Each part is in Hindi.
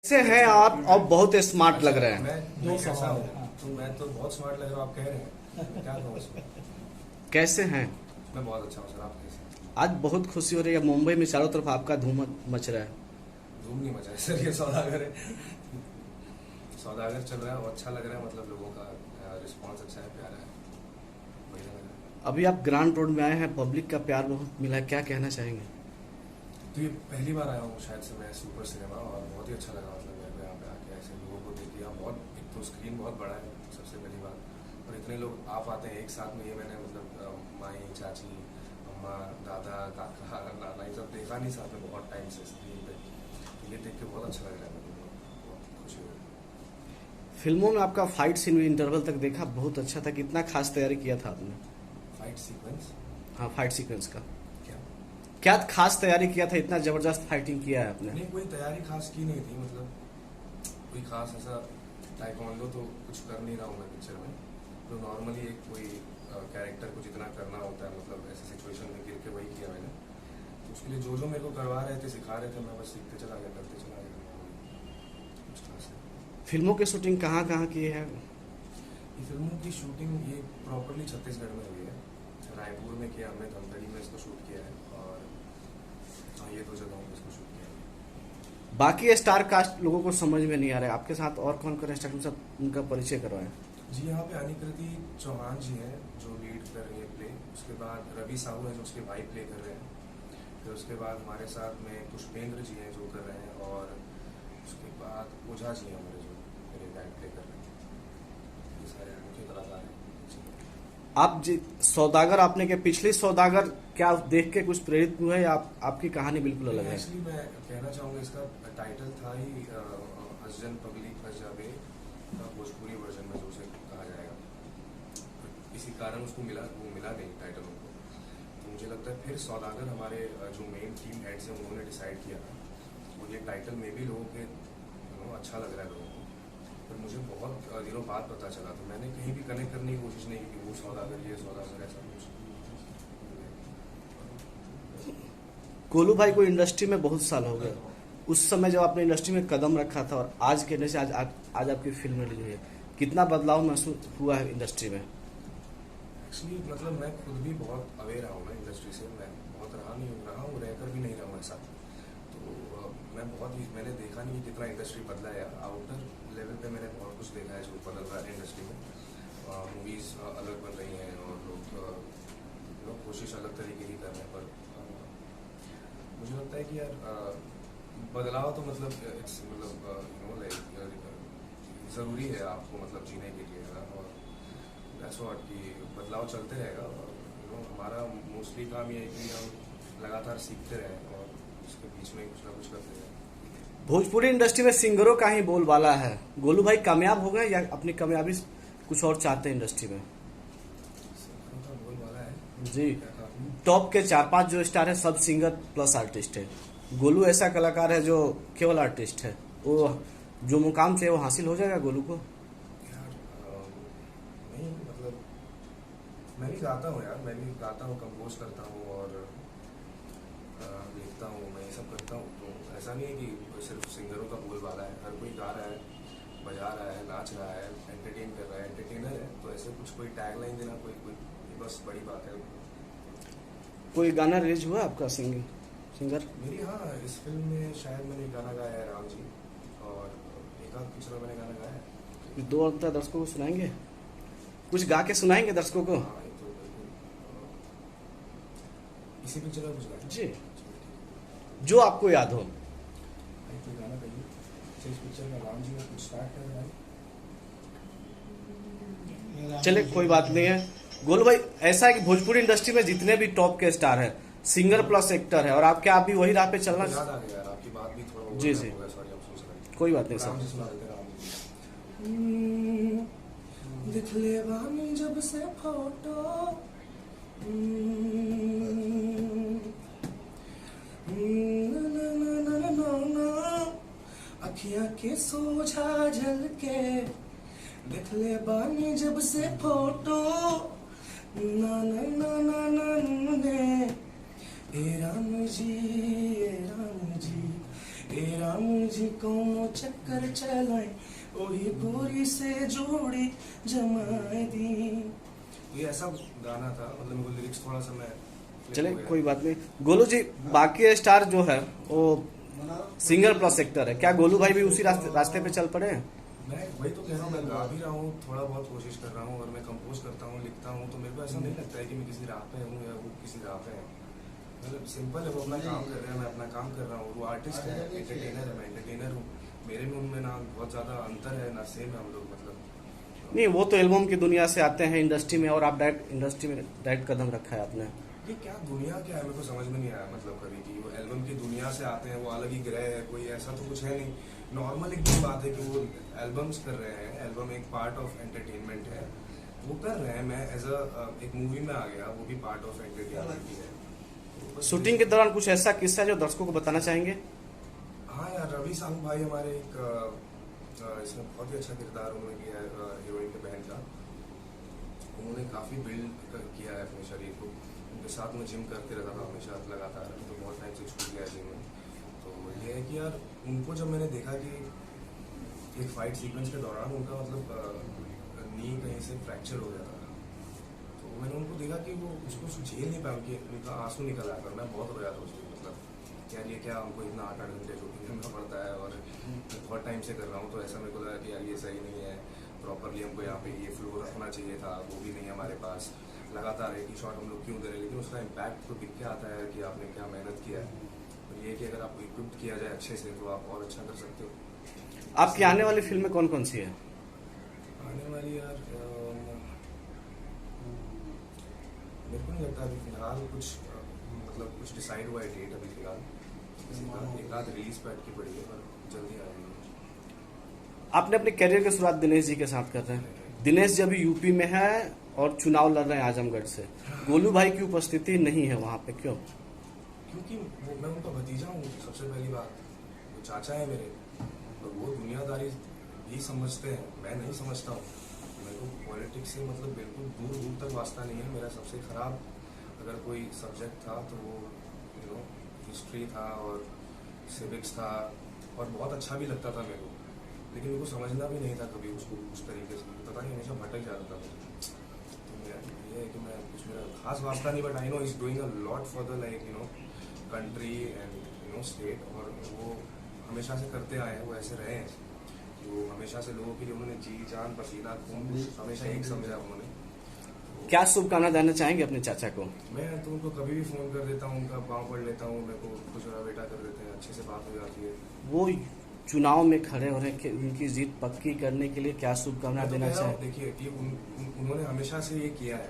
कैसे हैं आप? अब बहुत स्मार्ट लग रहे हैं। मैं कैसा हूँ? तो मैं तो बहुत स्मार्ट लग रहा हूँ, आप कह रहे हैं। क्या कहूँ उसमें? कैसे हैं? मैं बहुत अच्छा हूँ सर, आप कैसे हैं? आज बहुत खुशी हो रही है, मुंबई में चारों तरफ आपका धूम मच रहा है। धूम नहीं मचा है सर, ये सौदागर है। सौदागर चल रहा है और अच्छा लग रहा है, मतलब लोगों का रिस्पॉन्स अच्छा है, प्यारा है, बढ़िया लग रहा है। अभी आप ग्रांड रोड में आए हैं, पब्लिक का प्यार बहुत मिला है, क्या कहना चाहेंगे? तो ये पहली बार आया हूँ शायद से मैं सुपर सिनेमा, और बहुत ही अच्छा लगा, मतलब मेरे को यहाँ पे आके ऐसे लोगों को देख के। यहाँ बहुत, एक तो स्क्रीन बहुत बड़ा है, सबसे पहली बात, और इतने लोग आ पाते हैं एक साथ में। ये मैंने मतलब माई, चाची, अम्मा, दादा, काका, नाना, ये सब देखा नहीं साथ में बहुत टाइम से स्क्रीन पे। तो ये देख के बहुत अच्छा लग रहा है मेरे को, बहुत खुशी हो रही फिल्मों में आपका फाइट सीन भी इंटरवल तक देखा, बहुत अच्छा था। कितना खास तैयारी किया था आपने? है। फाइट सीक्वेंस हाँ, फाइट सीक्वेंस का क्या? क्या खास तैयारी किया था? इतना जबरदस्त फाइटिंग किया है आपने। नहीं, कोई तैयारी खास की नहीं थी, मतलब कोई खास ऐसा टाइकोंडो तो कुछ कर नहीं रहा हूँ मैं पिक्चर में। तो नॉर्मली एक कोई कैरेक्टर को जितना करना होता है, मतलब ऐसे सिचुएशन में गिर के वही किया मैंने। तो उसके लिए जो जो मेरे को करवा रहे थे, सिखा रहे थे, मैं बस सीखते चला गया, करते चला गया, कुछ खास नहीं। फिल्मों की शूटिंग कहाँ कहाँ की है? ये फिल्मों की शूटिंग ये प्रॉपरली छत्तीसगढ़ में हुई है। रायपुर में किया हमने, धमतरी में इसको शूट किया है, और हाँ, ये दो जगहों में इसको शूट किया है। बाकी स्टार कास्ट लोगों को समझ में नहीं आ रहा है, आपके साथ और कौन कौन स्टार, सब उनका परिचय करवाएं। जी, यहाँ पे अनिकृति चौहान जी हैं जो लीड कर रही है प्ले। उसके बाद रवि साहू हैं जो उसके भाई प्ले कर रहे हैं। फिर उसके बाद हमारे साथ में पुष्पेंद्र जी हैं जो कर रहे हैं, और उसके बाद ओझा जी हैं हमारे जो मेरे डैड प्ले कर रहे हैं। ये सारे मुख्य कलाकार हैं। आप जी सौदागर आपने के पिछली सौदागर क्या देख के कुछ प्रेरित हुए, या आपकी कहानी बिल्कुल अलग है? एक्चुअली मैं कहना चाहूँगा, इसका टाइटल था ही हसजन पगली फंस जावे का भोजपुरी वर्जन में जो उसे कहा जाएगा। तो इसी कारण उसको वो मिला नहीं टाइटल उनको। तो मुझे लगता है फिर सौदागर हमारे जो मेन टीम हेड्स हैं उन्होंने डिसाइड किया था, और ये टाइटल में भी लोगों के अच्छा लग रहा है लोगों को। पर मुझे बहुत दिनों बाद पता चला, तो मैंने कहीं भी कनेक्ट करने की कोशिश नहीं की कि वो सौदागर, ये सौदागर, ऐसा कुछ। गोलू भाई को इंडस्ट्री में बहुत साल हो गए, उस समय जब आपने इंडस्ट्री में कदम रखा था और आज के जैसे आज आपकी फिल्म रिलीज हुई है, कितना बदलाव महसूस हुआ है इंडस्ट्री में? एक्चुअली मतलब मैं खुद भी बहुत अवेयर रहा हूँ ना इंडस्ट्री से। मैं बहुत रहा हूँ, रहकर भी नहीं रहा हूँ ऐसा। तो मैंने देखा नहीं कि कितना इंडस्ट्री बदला है। आउटर लेवल पे मैंने बहुत कुछ देखा है जो बदल रहा है इंडस्ट्री में। मूवीज़ अलग बन रही हैं, और लोग कोशिश अलग तरीके की कर रहे हैं। पर मुझे लगता है कि यार बदलाव तो मतलब इट्स मतलब ज़रूरी है आपको, मतलब जीने के लिए। और दैट्स व्हाट, कि बदलाव चलते रहेगा। और हमारा मोस्टली काम ये है कि हम लगातार सीखते रहें और उसके बीच में कुछ ना कुछ करते रहें। भोजपुरी इंडस्ट्री में सिंगरों का ही बोलबाला है। गोलू भाई कामयाब हो गए, या अपनी कामयाबी कुछ और चाहते हैं इंडस्ट्री में? सिंगरों का बोल वाला है जी, क्या कहा आपने? टॉप के 4-5 जो स्टार है सब सिंगर प्लस आर्टिस्ट है। गोलू ऐसा कलाकार है जो केवल आर्टिस्ट है। वो जो मुकाम चाहिए वो हासिल हो जाएगा गोलू को। यार नहीं, मतलब मैं भी गाता हूँ यार, मैं भी गाता हूँ, कंपोज करता हूँ, और लिखता हूँ, मैं ये सब करता हूँ। तो ऐसा नहीं है कि सिर्फ सिंगरों का बोलबाला है। हर कोई गा रहा है, बजा रहा है, नाच रहा है, एंटरटेन कर रहा है, एंटरटेनर है। तो ऐसे कुछ कोई टैग लाइन देना कोई ये बस बड़ी बात है। कोई गाना रिलीज हुआ आपका सिंगर? मेरी, हाँ, इस फिल्म में शायद मैंने गाना गाया है राम जी, और एक आध पिक्चर में मैंने गाना गाया है। 2 अंतर दर्शकों को सुनाएंगे, कुछ गा के सुनाएंगे दर्शकों को? हाँ, ये तो बिल्कुल इसी पिक्चर में कुछ गाया जी, जो आपको याद हो। भाई, कोई गाना गाइए। अच्छा, इस पिक्चर में राम जी का कुछ स्टार्ट कर रहा है। चले, कोई बात नहीं है। गोलू भाई, ऐसा है कि भोजपुरी इंडस्ट्री में जितने भी टॉप के स्टार हैं, सिंगर प्लस एक्टर है, और आप क्या अभी वही राह पे चलना? याद आ गया यार, आपकी बात भी थोड़ा जी जी, सॉरी, आप सोच रहे कोई बात नहीं राम सर। जी सुना देते, राम जी। दिख ले बानी जब से फोटो, अखियां के सोझा झलके, दिख ले बानी जब से फोटो, ना ना ना ना ना ने, ए राम जी, ए राम जी, तेरा मुझे कौनो चक्कर चलाए ओही गोरी से जोड़ी जमाए दी। ये ऐसा गाना था, मतलब मेरे को लिरिक्स थोड़ा सा मैं चले कोई बात नहीं। गोलू जी, बाकी स्टार जो है वो सिंगर प्लस एक्टर है, क्या गोलू भाई भी उसी रास्ते पे चल पड़े हैं? मैं वही तो कह रहा हूँ, मैं गा भी रहा हूँ, थोड़ा बहुत कोशिश कर रहा हूँ, और मैं कंपोज करता हूँ, लिखता हूँ, तो मेरे को ऐसा नहीं लगता है कि मैं किसी राह पे हूँ या वो किसी राह पे है। मतलब सिंपल है, वो अपना काम कर रहे हैं, मैं अपना काम कर रहा हूँ। वो आर्टिस्ट है, एंटरटेनर है, मैं एंटरटेनर हूँ। मेरे में उनमें ना बहुत ज़्यादा अंतर है ना सेम है हम लोग, मतलब नहीं, वो तो एल्बम की दुनिया से आते हैं इंडस्ट्री में, और आप डायरेक्ट इंडस्ट्री में डायरेक्ट कदम रखा है आपने। ये क्या दुनिया क्या है, मेरे को समझ में नहीं आया। मतलब कभी कि वो एल्बम की दुनिया से आते हैं, वो अलग ही ग्रह है, कोई ऐसा तो कुछ है नहीं। नॉर्मल एक बात है कि वो एल्बम्स कर रहे हैं, एल्बम एक पार्ट ऑफ एंटरटेनमेंट है, वो कर रहे हैं। मैं एज अ एक मूवी में आ गया, वो भी पार्ट ऑफ एंटरटेनमेंट ही है। तो बस शूटिंग के दौरान कुछ ऐसा किस्सा जो दर्शकों को बताना चाहेंगे? हाँ यार, रवि साहू भाई हमारे एक इसमें बहुत ही अच्छा किरदार उन्होंने किया है हीरोइन के बहन का। उन्होंने काफ़ी बिल्ड किया है अपने शरीर को। उनके साथ में जिम करते रहता था हमेशा लगातार, तो बहुत टाइम से छूट गया जिम में। तो ये है कि यार, उनको जब मैंने देखा कि एक फाइट सीक्वेंस के दौरान उनका मतलब नी कहीं से फ्रैक्चर हो गया था, तो मैंने उनको देखा कि वो उसको झेल नहीं पाया, उनका आंसू निकल आया था। मैं बहुत रोया था उस दिन, मतलब यार ये क्या, हमको इतना 8-8 घंटे शूटिंग करना पड़ता है और बहुत टाइम से कर रहा हूँ, तो ऐसा मेरे को लगा कि यार ये सही नहीं है। प्रॉपरली हमको यहाँ पे ये फ्लो रखना चाहिए था, वो भी नहीं है हमारे पास। लगातार एक ही शॉट हम लोग क्यों दे रहे हैं, लेकिन उसका इम्पैक्ट तो दिख के आता है कि आपने क्या मेहनत किया है। और ये कि अगर आपको इक्विप्ड किया जाए अच्छे से, तो आप और अच्छा कर सकते हो। आपकी आने वाली फिल्में कौन कौन सी है? आने वाली यार, मेरे को नहीं लगता अभी फिलहाल कुछ मतलब कुछ डिसाइड हुआ है डेट अभी फिलहाल। एक आध रिलीज पे अटकी पड़ी है, पर जल्दी आएगी। आपने अपने करियर की शुरुआत दिनेश जी के साथ कर रहे हैं। दिनेश जी अभी यूपी में है और चुनाव लड़ रहे हैं आजमगढ़ से। गोलू भाई की उपस्थिति नहीं है वहां पे, क्यों? क्योंकि मैं उनका भतीजा हूँ, सबसे पहली बात। वो चाचा है मेरे, और वो दुनियादारी भी समझते हैं, मैं नहीं समझता हूँ। मेरे को पॉलिटिक्स से मतलब बिल्कुल दूर दूर तक वास्ता नहीं है। मेरा सबसे खराब अगर कोई सब्जेक्ट था तो वो हिस्ट्री था और सिविक्स था, और बहुत अच्छा भी लगता था मेरे को, लेकिन मेरे को समझना भी नहीं था कभी उसको उस तरीके से। पता नहीं, हमेशा भटक जाता था। तो ये है कि मैं कुछ मेरा खास वास्ता नहीं, but I know is doing a lot for the country and state, और वो हमेशा से करते आए हैं, वो ऐसे रहे हैं। वो हमेशा से लोगों के लिए उन्होंने जी जान पसीना खून हमेशा एक समझा उन्होंने। क्या शुभकामना देना चाहेंगे अपने चाचा को? मैं तो उनको कभी भी फोन कर देता हूँ, उनका पाँव पढ़ लेता हूँ, मेरे को कुछ बेटा कर देते हैं, अच्छे से बात हो जाती है। वो चुनाव में खड़े हो रहे हैं, उनकी जीत पक्की करने के लिए क्या शुभकामना देना चाहें? देखिए, ये उन्होंने हमेशा से ये किया है।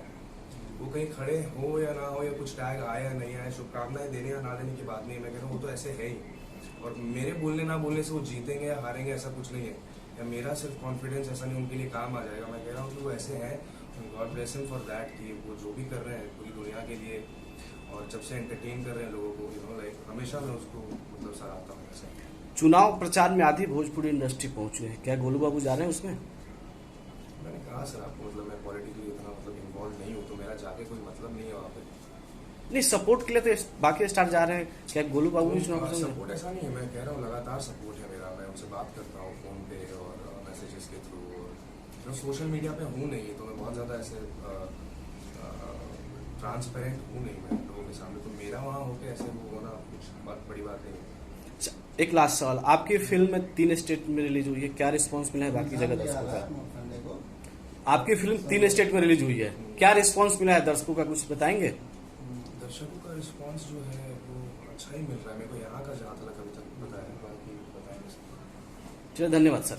वो कहीं खड़े हो या ना हो, या कुछ टैग आए या नहीं आए, शुभकामनाएं देने या ना देने की बात नहीं है। मैं कह रहा हूँ वो तो ऐसे है ही, और मेरे बोलने ना बोलने से वो जीतेंगे या हारेंगे ऐसा कुछ नहीं है, या मेरा सिर्फ कॉन्फिडेंस ऐसा नहीं उनके लिए काम आ जाएगा। मैं कह रहा हूँ कि वो ऐसे हैं, God bless him for that, कि वो जो भी कर रहे हैं पूरी दुनिया के लिए, और जब से एंटरटेन कर रहे हैं लोगों को, हमेशा मैं उसको मतलब सराहता हूँ। ऐसा चुनाव प्रचार में आधी भोजपुरी इंडस्ट्री पहुंची है, क्या गोलू बाबू जा रहे हैं उसमें? मैंने कहा सर आपको, मतलब मैं पॉलिटिकली इतना मतलब इन्वॉल्व नहीं हूँ, तो मेरा जाके कोई मतलब नहीं है वहाँ पे। नहीं, सपोर्ट के लिए तो बाकी स्टार जा रहे हैं, क्या गोलू बाबू भी चुनाव पसंद है? सपोर्ट ऐसा नहीं है, मैं कह रहा हूँ लगातार सपोर्ट है मेरा। मैं उनसे बात करता हूँ फोन पे और मैसेजेस के थ्रू, और सोशल मीडिया पे हूँ नहीं, तो मैं बहुत ज़्यादा ऐसे ट्रांसपेरेंट हूँ नहीं मैं लोगों के सामने, तो मेरा वहाँ होके ऐसे वो होना कुछ बहुत बड़ी बात नहीं है। एक लास्ट सवाल, आपकी फिल्म 3 स्टेट में रिलीज हुई है, क्या रिस्पांस मिला है बाकी जगह दर्शकों का? आपकी फिल्म 3 स्टेट में रिलीज हुई है, क्या रिस्पांस मिला है दर्शकों का, कुछ बताएंगे? दर्शकों का रिस्पांस जो है वो अच्छा ही मिल रहा है मेरे को, यहाँ का जहाँ तक अभी तक बताया, बाकी बताएंगे। चलिए, धन्यवाद सर।